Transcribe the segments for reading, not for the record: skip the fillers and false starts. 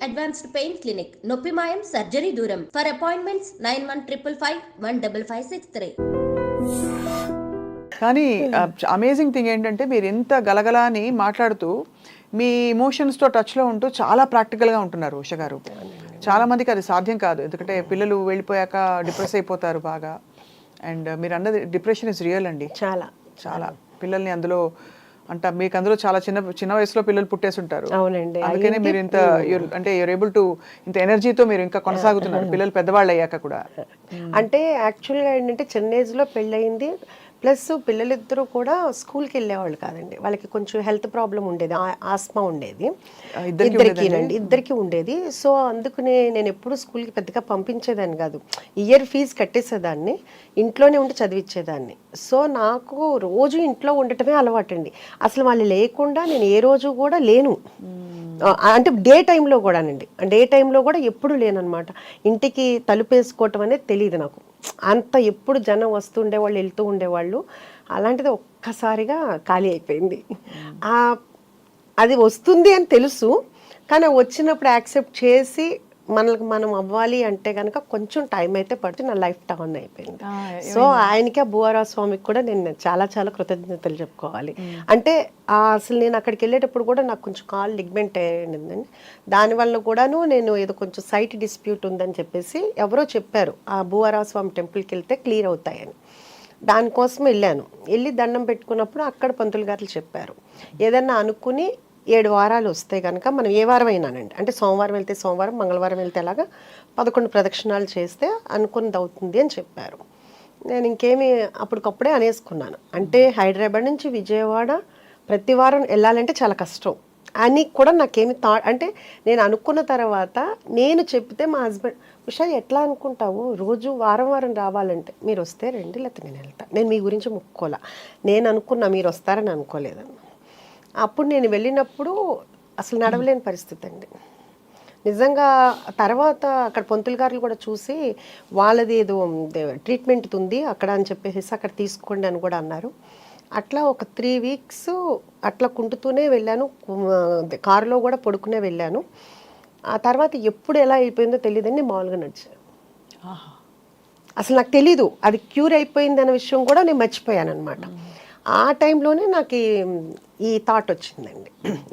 Advanced pain clinic. నొప్పి మాయం, surgery దూరం. For appointments 9155515563. కానీ అమేజింగ్ థింగ్ ఏంటంటే మీరు ఎంత గలగలా అని మాట్లాడుతూ మీ ఎమోషన్స్తో టచ్లో ఉంటూ చాలా ప్రాక్టికల్గా ఉంటున్నారు ఉష గారు. చాలా మందికి అది సాధ్యం కాదు, ఎందుకంటే పిల్లలు వెళ్ళిపోయాక డిప్రెస్ అయిపోతారు బాగా. అండ్ మీరు అన్నది డిప్రెషన్ ఇస్ రియల్ అండి. చాలా చాలా పిల్లల్ని అందులో అంటే మీకు అందులో చాలా చిన్న వయసులో పిల్లలు పుట్టేసి ఉంటారు. అవునండి, అందుకనే మీరు ఇంత అంటే యూర్ ఏబుల్ టు ఇంత ఎనర్జీతో మీరు ఇంకా కొనసాగుతున్నారు పిల్లలు పెద్దవాళ్ళు అయ్యాక కూడా. అంటే యాక్చువల్గా ఏంటంటే చిన్న ఏజ్లో పెళ్ళయింది, ప్లస్ పిల్లలిద్దరూ కూడా స్కూల్కి వెళ్ళేవాళ్ళు కాదండి. వాళ్ళకి కొంచెం హెల్త్ ప్రాబ్లం ఉండేది, ఆస్మా ఉండేది ఇద్దరికి ఉండేది. సో అందుకనే నేను ఎప్పుడు స్కూల్కి పెద్దగా పంపించేదాన్ని కాదు, ఇయర్ ఫీజు కట్టేసేదాన్ని, ఇంట్లోనే ఉండి చదివించేదాన్ని. సో నాకు రోజు ఇంట్లో ఉండటమే అలవాటండి. అసలు వాళ్ళు లేకుండా నేను ఏ రోజు కూడా లేను. అంటే డే టైంలో కూడానండి, డే టైంలో కూడా ఎప్పుడు లేనమాట. ఇంటికి తలుపు వేసుకోవటం అనేది తెలియదు నాకు. అంత ఎప్పుడు జనం వస్తుండేవాళ్ళు, వెళ్తూ ఉండేవాళ్ళు. అలాంటిది ఒక్కసారిగా ఖాళీ అయిపోయింది. అది వస్తుంది అని తెలుసు, కానీ వచ్చినప్పుడు యాక్సెప్ట్ చేసి మనకి మనం అవ్వాలి అంటే కనుక కొంచెం టైం అయితే పడుతుంది. నా లైఫ్ టర్న్ అయిపోయింది. సో ఆయనకి, భూవరాజ స్వామికి కూడా నేను చాలా చాలా కృతజ్ఞతలు చెప్పుకోవాలి. అంటే అసలు నేను అక్కడికి వెళ్ళేటప్పుడు కూడా నాకు కొంచెం కాల్ లిగ్మెంట్ అయ్యిందండి. దానివల్ల కూడాను నేను ఏదో కొంచెం సైట్ డిస్ప్యూట్ ఉందని చెప్పేసి ఎవరో చెప్పారు, ఆ భూవరాజ స్వామి టెంపుల్కి వెళ్తే క్లియర్ అవుతాయని. దానికోసం వెళ్ళి దండం పెట్టుకున్నప్పుడు అక్కడ పంతులు గారు చెప్పారు, ఏదన్నా అనుకుని 7 వారాలు వస్తే కనుక మనం ఏ వారం అయినానండి, అంటే సోమవారం వెళ్తే సోమవారం, మంగళవారం వెళ్తే అలాగా 11 ప్రదక్షిణాలు చేస్తే అనుకున్నది అవుతుంది అని చెప్పారు. నేను ఇంకేమి అప్పటికప్పుడే అనేసుకున్నాను. అంటే హైదరాబాద్ నుంచి విజయవాడ ప్రతి వారం వెళ్ళాలంటే చాలా కష్టం అని కూడా నాకేమి అంటే నేను అనుకున్న తర్వాత నేను చెప్తే మా హస్బెండ్, ఉషా ఎట్లా అనుకుంటావు, రోజు వారం వారం రావాలంటే, మీరు వస్తే రండి, లేకపోతే నేను వెళ్తాను, నేను మీ గురించి ముక్కోలా, నేను అనుకున్నా మీరు వస్తారని అనుకోలేదన్న. అప్పుడు నేను వెళ్ళినప్పుడు అసలు నడవలేని పరిస్థితి అండి నిజంగా. తర్వాత అక్కడ పంతులు గారులు కూడా చూసి వాళ్ళది ఏదో ట్రీట్మెంట్ ఉంది అక్కడ అని చెప్పేసి అక్కడ తీసుకోండి అని కూడా అన్నారు. అట్లా ఒక 3 వీక్స్ అట్లా కుంటుతూనే వెళ్ళాను, కారులో కూడా పడుకునే వెళ్ళాను. ఆ తర్వాత ఎప్పుడు ఎలా అయిపోయిందో తెలియదండి, మామూలుగా నడిచాను. అసలు నాకు తెలీదు అది క్యూర్ అయిపోయింది అనే విషయం కూడా నేను మర్చిపోయాను అనమాట. ఆ టైంలోనే నాకు ఈ థాట్ వచ్చిందండి,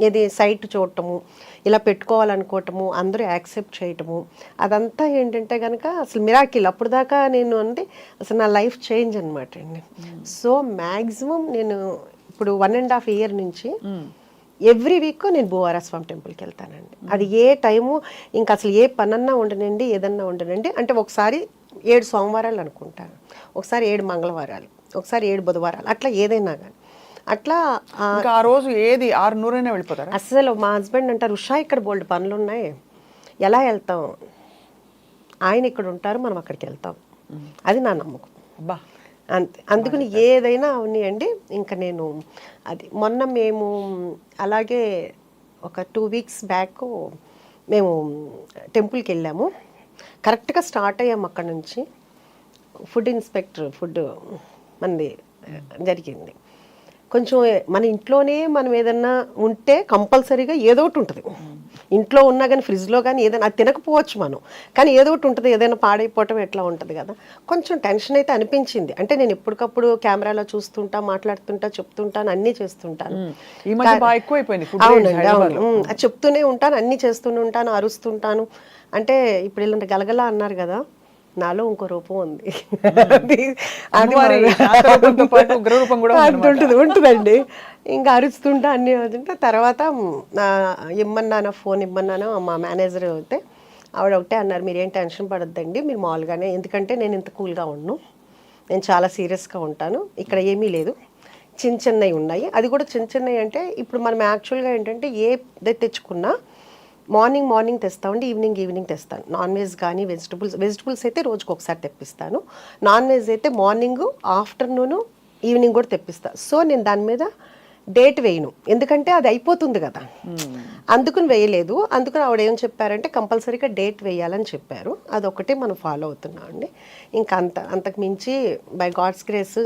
ఇది సైట్ చూడటము, ఇలా పెట్టుకోవాలనుకోవటము, అందరూ యాక్సెప్ట్ చేయటము, అదంతా ఏంటంటే కనుక అసలు మిరాకిల్. అప్పుడు దాకా నేను అంటే అసలు నా లైఫ్ చేంజ్ అనమాట అండి. సో మ్యాక్సిమం నేను ఇప్పుడు 1.5 ఇయర్ నుంచి ఎవ్రీ వీక్ నేను భూవరాజ స్వామి టెంపుల్కి వెళ్తానండి. అది ఏ టైము ఇంకా అసలు ఏ పనన్నా ఉండనండి, ఏదన్నా ఉండనండి. అంటే ఒకసారి 7 సోమవారాలు అనుకుంటాను, ఒకసారి 7 మంగళవారాలు, ఒకసారి 7 బుధవారాలు, అట్లా ఏదైనా కానీ అట్లా. ఆ రోజు ఏది 600 వెళ్ళిపోతారు. అసలు మా హస్బెండ్ అంటారు, ఉషా ఇక్కడ బోల్డ్ పనులు ఉన్నాయి, ఎలా వెళ్తాం, ఆయన ఇక్కడ ఉంటారు, మనం అక్కడికి వెళ్తాం, అది నా నమ్మకం. అబ్బా అంతే, అందుకని ఏదైనా ఉన్నాయండి. ఇంకా నేను అది మొన్న మేము అలాగే ఒక 2 వీక్స్ బ్యాక్ మేము టెంపుల్కి వెళ్ళాము. కరెక్ట్గా స్టార్ట్ అయ్యాము అక్కడ నుంచి. ఫుడ్ ఇన్స్పెక్టర్ ఫుడ్ మనది జరిగింది. కొంచెం మన ఇంట్లోనే మనం ఏదన్నా ఉంటే కంపల్సరీగా ఏదో ఒకటి ఉంటుంది. ఇంట్లో ఉన్నా కానీ ఫ్రిడ్జ్లో కానీ ఏదైనా అది తినకపోవచ్చు మనం, కానీ ఏదో ఒకటి ఉంటుంది, ఏదైనా పాడైపోవటం ఎట్లా ఉంటుంది కదా. కొంచెం టెన్షన్ అయితే అనిపించింది. అంటే నేను ఎప్పటికప్పుడు కెమెరాలో చూస్తుంటా, మాట్లాడుతుంటా, చెప్తుంటాను, అన్నీ చేస్తుంటాను. అవునండి, అవును, అది చెప్తూనే ఉంటాను, అన్నీ చేస్తూనే ఉంటాను, అరుస్తుంటాను. అంటే ఇప్పుడు ఇలాంటి గలగల అన్నారు కదా, నాలో ఇంకో రూపం ఉంది, ఉంటుందండి. ఇంకా అరుస్తుంటా, అన్నీ అవుతుంటా. తర్వాత ఇమ్మన్నాను, ఫోన్ ఇమ్మన్నాను, మా మేనేజర్ అయితే ఆవిడ ఒకటే అన్నారు, మీరేం టెన్షన్ పడొద్దండి, మీరు మామూలుగానే, ఎందుకంటే నేను ఇంత కూల్గా ఉన్నాను, నేను చాలా సీరియస్గా ఉంటాను, ఇక్కడ ఏమీ లేదు, చిన్నవి ఉన్నాయి. అది కూడా చిన్నవి అంటే ఇప్పుడు మనం యాక్చువల్గా ఏంటంటే ఏది తెచ్చుకున్నా మార్నింగ్ తెస్తామండి, ఈవినింగ్ తెస్తాను. నాన్ వెజ్ కానీ వెజిటబుల్స్ అయితే రోజుకి ఒకసారి తెప్పిస్తాను. నాన్ వెజ్ అయితే మార్నింగ్, ఆఫ్టర్నూను, ఈవినింగ్ కూడా తెప్పిస్తాను. సో నేను దాని మీద డేట్ వేయను, ఎందుకంటే అది అయిపోతుంది కదా, అందుకుని వేయలేదు. అందుకని ఆవిడ ఏం చెప్పారంటే కంపల్సరీగా డేట్ వేయాలని చెప్పారు. అదొకటే మనం ఫాలో అవుతున్నాం అండి. ఇంకా అంతకు మించి బై గాడ్స్ గ్రేస్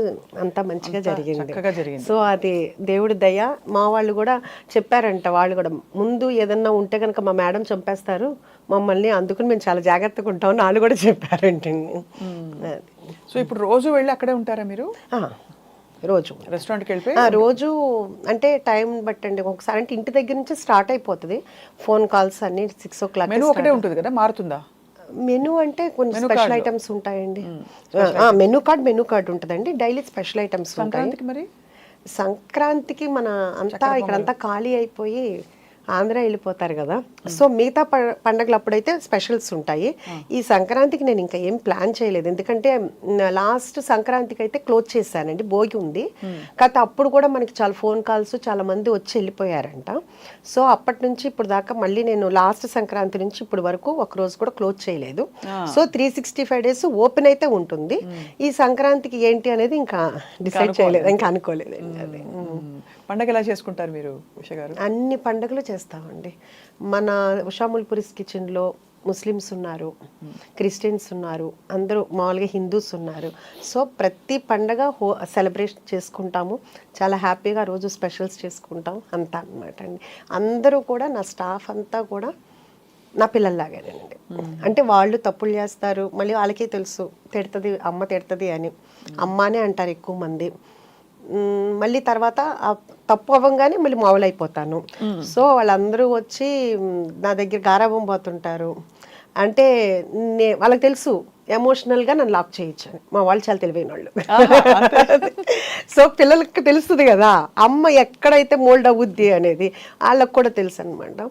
అంతా మంచిగా జరిగింది. సో అది దేవుడి దయ. మా వాళ్ళు కూడా చెప్పారంట, వాళ్ళు కూడా ముందు ఏదన్నా ఉంటే కనుక మా మేడం చంపేస్తారు మమ్మల్ని, అందుకని మేము చాలా జాగ్రత్తగా ఉంటామని వాళ్ళు కూడా చెప్పారంటండి. సో ఇప్పుడు రోజు వెళ్ళి అక్కడే ఉంటారా మీరు? రోజు రెస్టారెంట్కి వెళ్ళిపోయి రోజు అంటే టైం బట్టండి. ఒకసారి అంటే ఇంటి దగ్గర నుంచి స్టార్ట్ అయిపోతుంది ఫోన్ కాల్స్ అన్ని 6 o'clock. మెనూ ఒకటే ఉంటుంది కదా, మారుతుందా? మెనూ అంటే కొన్ని స్పెషల్ ఐటమ్స్ ఉంటాయండి. మెనూ కార్డ్ ఉంటుందండి, డైలీ స్పెషల్ ఐటమ్స్ ఉంటాయి. మరి సంక్రాంతికి మన అంతా ఇక్కడంతా ఖాళీ అయిపోయి ఆంధ్ర వెళ్ళిపోతారు కదా, సో మిగతా పండగలు అప్పుడైతే స్పెషల్స్ ఉంటాయి. ఈ సంక్రాంతికి నేను ఇంకా ఏం ప్లాన్ చేయలేదు, ఎందుకంటే లాస్ట్ సంక్రాంతికి అయితే క్లోజ్ చేశానండి, భోగి ఉంది. కాకపోతే అప్పుడు కూడా మనకి చాలా ఫోన్ కాల్స్, చాలా మంది వచ్చి వెళ్ళిపోయారంట. సో అప్పటి నుంచి ఇప్పుడు దాకా మళ్ళీ నేను లాస్ట్ సంక్రాంతి నుంచి ఇప్పుడు వరకు ఒక రోజు కూడా క్లోజ్ చేయలేదు. సో 365 days ఓపెన్ అయితే ఉంటుంది. ఈ సంక్రాంతికి ఏంటి అనేది ఇంకా డిసైడ్ చేయలేదు, ఇంకా అనుకోలేదు. పండగ ఎలా చేసుకుంటారు మీరు ఉషా గారు? అన్ని పండుగలు చేస్తామండి. మన ఉషాముల్పురిస్ కిచెన్లో ముస్లిమ్స్ ఉన్నారు, క్రిస్టియన్స్ ఉన్నారు, అందరూ మామూలుగా హిందూస్ ఉన్నారు. సో ప్రతి పండగ సెలబ్రేషన్ చేసుకుంటాము, చాలా హ్యాపీగా రోజు స్పెషల్స్ చేసుకుంటాం అంతా అనమాట అండి. అందరూ కూడా నా స్టాఫ్ అంతా కూడా నా పిల్లల్లాగానండి. అంటే వాళ్ళు తప్పులు చేస్తారు, మళ్ళీ వాళ్ళకే తెలుసు తిడుతుంది అమ్మ తిడుతుంది అని, అమ్మానే అంటారు ఎక్కువ మంది. మళ్ళీ తర్వాత తప్పు అవ్వగానే మళ్ళీ మామూలు అయిపోతాను. సో వాళ్ళందరూ వచ్చి నా దగ్గర గారాబం పోతుంటారు. అంటే వాళ్ళకి తెలుసు ఎమోషనల్గా నన్ను లాక్ చేయొచ్చు అని. మా వాళ్ళు చాలా తెలివైన వాళ్ళు. సో పిల్లలకి తెలుస్తుంది కదా అమ్మ ఎక్కడైతే మోల్డ్ అవుద్ది అనేది, వాళ్ళకి కూడా తెలుసు అనమాట.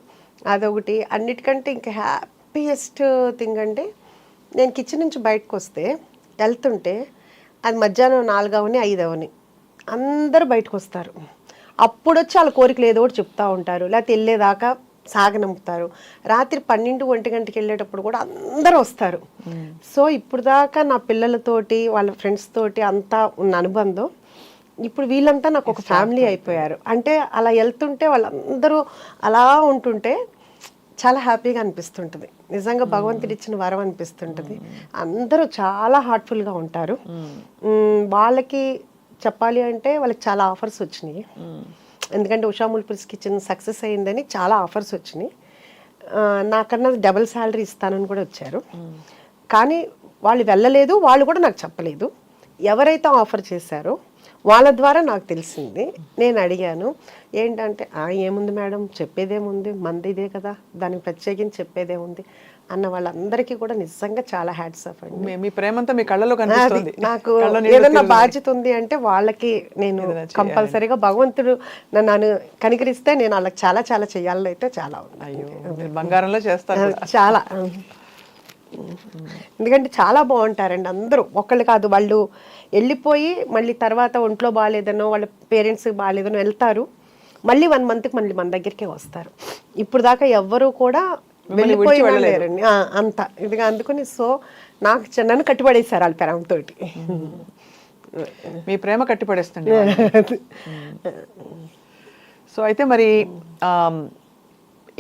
అదొకటి. అన్నిటికంటే ఇంకా హ్యాపీయెస్ట్ థింగ్ అంటే నేను కిచెన్ నుంచి బయటకు వస్తే వెళ్తుంటే అది మధ్యాహ్నం 4 అవని 5 అవని అందరూ బయటకు వస్తారు. అప్పుడు వచ్చి వాళ్ళ కోరికలు ఏదో ఒకటి చెప్తూ ఉంటారు, లేకపోతే వెళ్ళేదాకా సాగనంపుతారు. రాత్రి 12-1 గంటకి వెళ్ళేటప్పుడు కూడా అందరూ వస్తారు. సో ఇప్పుడు దాకా నా పిల్లలతోటి వాళ్ళ ఫ్రెండ్స్ తోటి అంతా ఉన్న అనుబంధం ఇప్పుడు వీళ్ళంతా నాకు ఒక ఫ్యామిలీ అయిపోయారు. అంటే అలా వెళ్తుంటే వాళ్ళందరూ అలా ఉంటుంటే చాలా హ్యాపీగా అనిపిస్తుంటుంది. నిజంగా భగవంతుడు ఇచ్చిన వరం అనిపిస్తుంటుంది. అందరూ చాలా హార్ట్ఫుల్గా ఉంటారు. వాళ్ళకి చెప్పాలి అంటే వాళ్ళకి చాలా ఆఫర్స్ వచ్చినాయి, ఎందుకంటే ఉషాముల్పురిస్ కిచెన్ సక్సెస్ అయిందని చాలా ఆఫర్స్ వచ్చినాయి. నాకన్నా డబుల్ శాలరీ ఇస్తానని కూడా వచ్చారు. కానీ వాళ్ళు వెళ్ళలేదు, వాళ్ళు కూడా నాకు చెప్పలేదు. ఎవరైతే ఆఫర్ చేశారో వాళ్ళ ద్వారా నాకు తెలిసింది. నేను అడిగాను ఏంటంటే ఏముంది మేడం చెప్పేదేముంది, మంది ఇదే కదా, దానికి ప్రత్యేకించి చెప్పేదేముంది అన్న వాళ్ళందరికీ కూడా నిజంగా చాలా హ్యాట్స్ ఆఫ్ అండి. మీ ప్రేమంతా మీ కళ్ళలో కనిపిస్తుంది. నాకు ఏదన్నా బాధ్యత ఉంది అంటే వాళ్ళకి నేను కంపల్సరీగా భగవంతుడు నన్ను కనికరిస్తే నేను వాళ్ళకి చాలా చాలా చేయాలని అయితే చాలా ఉంది. బంగారంలో చేస్తారు చాలా. ఎందుకంటే చాలా బాగుంటారండి అందరూ, ఒక్కళ్ళు కాదు. వాళ్ళు వెళ్ళిపోయి మళ్ళీ తర్వాత ఒంట్లో బాగాలేదనో వాళ్ళ పేరెంట్స్ బాగాలేదనో వెళ్తారు, మళ్ళీ 1 monthకి మళ్ళీ మన దగ్గరికే వస్తారు. ఇప్పుడు దాకా ఎవ్వరూ కూడా వెళ్ళిపోయి వెళ్ళలేరండి అంత ఇదిగా అందుకుని. సో నాకు నన్ను కట్టిపడేశారు వాళ్ళ ప్రేమతో. మీ ప్రేమ కట్టిపడేస్తుంది. సో అయితే మరి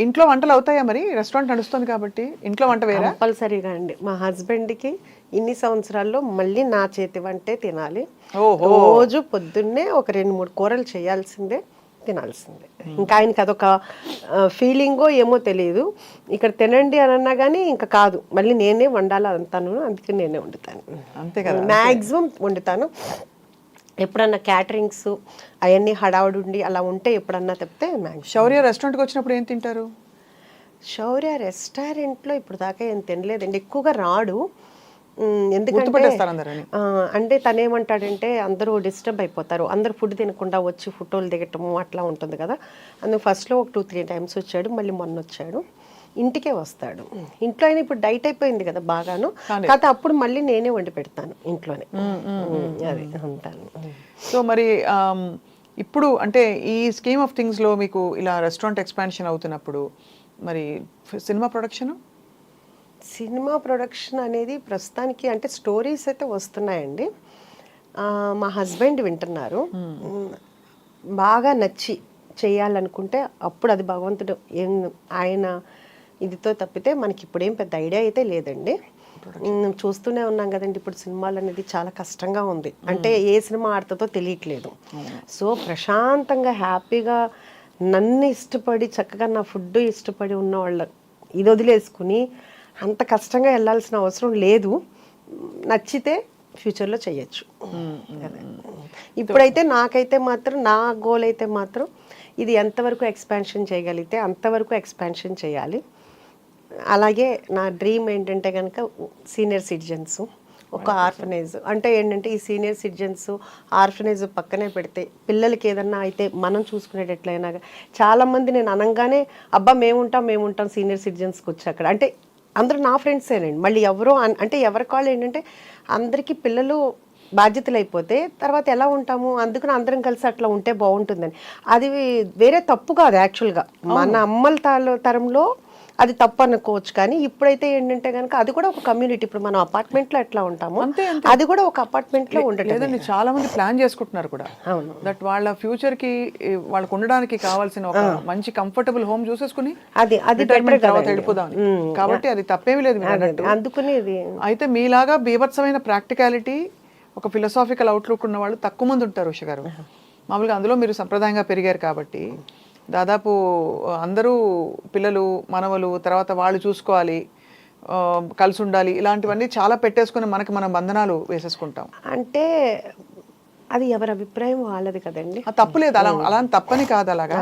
ఇంట్లో వంటలు అవుతాయా? మరి రెస్టారెంట్ నడుస్తుంది కాబట్టి ఇంట్లో వంట వేరే కంపల్సరీగా అండి. మా హస్బెండ్కి ఇన్ని సంవత్సరాల్లో మళ్ళీ నా చేతి వంటే తినాలి. రోజు పొద్దున్నే ఒక 2-3 కూరలు చేయాల్సిందే, తినాల్సిందే. ఇంకా ఆయనకి అదొక ఫీలింగో ఏమో తెలియదు. ఇక్కడ తినండి అని అన్నా కానీ ఇంకా కాదు, మళ్ళీ నేనే వండాలి అంతాను, అందుకే నేనే వండుతాను. అంతే కదా, మ్యాక్సిమం వండుతాను. ఎప్పుడన్నా క్యాటరింగ్స్ అవన్నీ హడావుడి ఉండి అలా ఉంటే ఎప్పుడన్నా చెప్తే. శౌర్య రెస్టారెంట్కి వచ్చినప్పుడు ఏం తింటారు? శౌర్య రెస్టారెంట్లో ఇప్పుడు దాకా ఏం తినలేదండి, ఎక్కువగా రాడు. ఎందుకంటే అంటే తను ఏమంటాడంటే అందరూ డిస్టర్బ్ అయిపోతారు, అందరూ ఫుడ్ తినకుండా వచ్చి ఫోటోలు దిగటము అట్లా ఉంటుంది కదా. అందుకు ఫస్ట్లో ఒక 2-3 times వచ్చాడు, మళ్ళీ మొన్న వచ్చాడు. ఇంటికే వస్తాడు. ఇంట్లో అయినా ఇప్పుడు డైట్ అయిపోయింది కదా బాగాను, కాకపోతే అప్పుడు మళ్ళీ నేనే వండి పెడతాను ఇంట్లోనే. అది అంటాను. సో మరి ఇప్పుడు అంటే ఈ స్కీమ్ ఆఫ్ థింగ్స్లో మీకు ఇలా రెస్టారెంట్ ఎక్స్పాన్షన్ అవుతున్నప్పుడు మరి సినిమా ప్రొడక్షన్ అనేది ప్రస్తుతానికి అంటే స్టోరీస్ అయితే వస్తున్నాయండి. మా హస్బెండ్ వింటున్నారు. బాగా నచ్చి చేయాలనుకుంటే అప్పుడు అది భగవంతుడు ఆయన ఇదితో తప్పితే మనకి ఇప్పుడేం పెద్ద ఐడియా అయితే లేదండి. చూస్తూనే ఉన్నాం కదండి, ఇప్పుడు సినిమాలు అనేది చాలా కష్టంగా ఉంది. అంటే ఏ సినిమా ఆడుతుందో తెలియట్లేదు. సో ప్రశాంతంగా హ్యాపీగా నన్ను ఇష్టపడి చక్కగా నా ఫుడ్ ఇష్టపడి ఉన్న వాళ్ళ ఇది వదిలేసుకుని అంత కష్టంగా వెళ్ళాల్సిన అవసరం లేదు. నచ్చితే ఫ్యూచర్లో చేయొచ్చు. ఇప్పుడైతే నాకైతే మాత్రం నా గోల్ అయితే మాత్రం ఇది ఎంతవరకు ఎక్స్పాన్షన్ చేయగలిగితే అంతవరకు ఎక్స్పాన్షన్ చేయాలి. అలాగే నా డ్రీమ్ ఏంటంటే కనుక సీనియర్ సిటిజన్స్, ఒక ఆర్ఫనేజ్. అంటే ఏంటంటే ఈ సీనియర్ సిటిజన్స్ ఆర్ఫనేజ్ పక్కనే పెడితే పిల్లలకి ఏదన్నా అయితే మనం చూసుకునేటట్లయినా, చాలామంది నేను అనగానే అబ్బా మేముంటాం సీనియర్ సిటిజన్స్కి వచ్చి అక్కడ, అంటే అందరూ నా ఫ్రెండ్సేనండి. మళ్ళీ ఎవరో అంటే ఎవరి కాళ్ళు ఏంటంటే అందరికీ పిల్లలు బాధ్యతలు అయిపోతే తర్వాత ఎలా ఉంటాము, అందుకని అందరం కలిసి అట్లా ఉంటే బాగుంటుందని. అది వేరే తప్పు కాదు యాక్చువల్గా, మన అమ్మల తరంలో అది తప్పు అనుకోవచ్చు. కానీ ఇప్పుడైతే ఏంటంటే కనుక అది కూడా ఒక కమ్యూనిటీ. ఇప్పుడు మనం అపార్ట్మెంట్లో ఎట్లా ఉంటామో అది కూడా ఒక అపార్ట్మెంట్లో ఉండటం. చాలా మంది ప్లాన్ చేసుకుంటున్నారు కూడా. అవును, దట్ వాళ్ళ ఫ్యూచర్ కి వాళ్ళకు ఉండడానికి కావాల్సిన ఒక మంచి కంఫర్టబుల్ హోమ్ చూసేసుకుని అది తర్వాత వెళ్ళిపోదాం. కాబట్టి అది తప్పేమీ లేదు మీరు అన్నట్టు. అందుకని అయితే మీలాగా బీభత్సమైన ప్రాక్టికాలిటీ, ఒక ఫిలసాఫికల్ అవుట్లుక్ ఉన్న వాళ్ళు తక్కువ మంది ఉంటారు ఉష గారు. మామూలుగా అందులో మీరు సంప్రదాయంగా పెరిగారు కాబట్టి దాదాపు అందరూ పిల్లలు మనవలు తర్వాత వాళ్ళు చూసుకోవాలి, కలిసి ఉండాలి, ఇలాంటివన్నీ చాలా పెట్టేసుకుని మనకి మనం బంధనాలు వేసేసుకుంటాం. అంటే అది ఎవరి అభిప్రాయం వాళ్ళది కదండి. తప్పులేదు, అలా తప్పని కాదు అలాగా.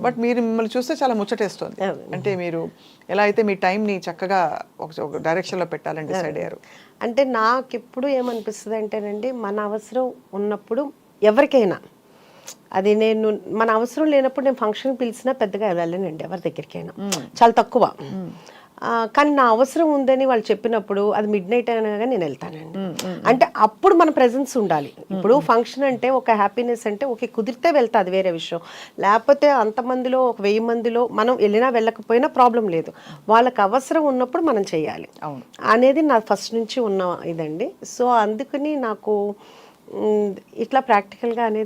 బట్ మీరు మిమ్మల్ని చూస్తే చాలా ముచ్చటేస్తుంది. అంటే మీరు ఎలా అయితే మీ టైంని చక్కగా ఒక డైరెక్షన్లో పెట్టాలని డిసైడ్ అయ్యారు. అంటే నాకు ఎప్పుడు ఏమనిపిస్తుంది అంటేనండి, మన అవసరం ఉన్నప్పుడు ఎవరికైనా, అది నేను మన అవసరం లేనప్పుడు నేను ఫంక్షన్ పిలిచినా పెద్దగా వెళ్ళానండి ఎవరి దగ్గరికైనా, చాలా తక్కువ. కానీ నా అవసరం ఉందని వాళ్ళు చెప్పినప్పుడు అది మిడ్ నైట్ అయినా కానీ నేను వెళ్తానండి. అంటే అప్పుడు మన ప్రెజెన్స్ ఉండాలి. ఇప్పుడు ఫంక్షన్ అంటే ఒక హ్యాపీనెస్ అంటే ఓకే కుదిరితే వెళ్తా, అది వేరే విషయం. లేకపోతే అంతమందిలో ఒక 1000 మందిలో మనం వెళ్ళినా వెళ్ళకపోయినా ప్రాబ్లం లేదు. వాళ్ళకి అవసరం ఉన్నప్పుడు మనం చేయాలి అనేది నా ఫస్ట్ నుంచి ఉన్న ఇదండి. సో అందుకని నాకు ఇట్లా ప్రాక్టికల్గా అనేది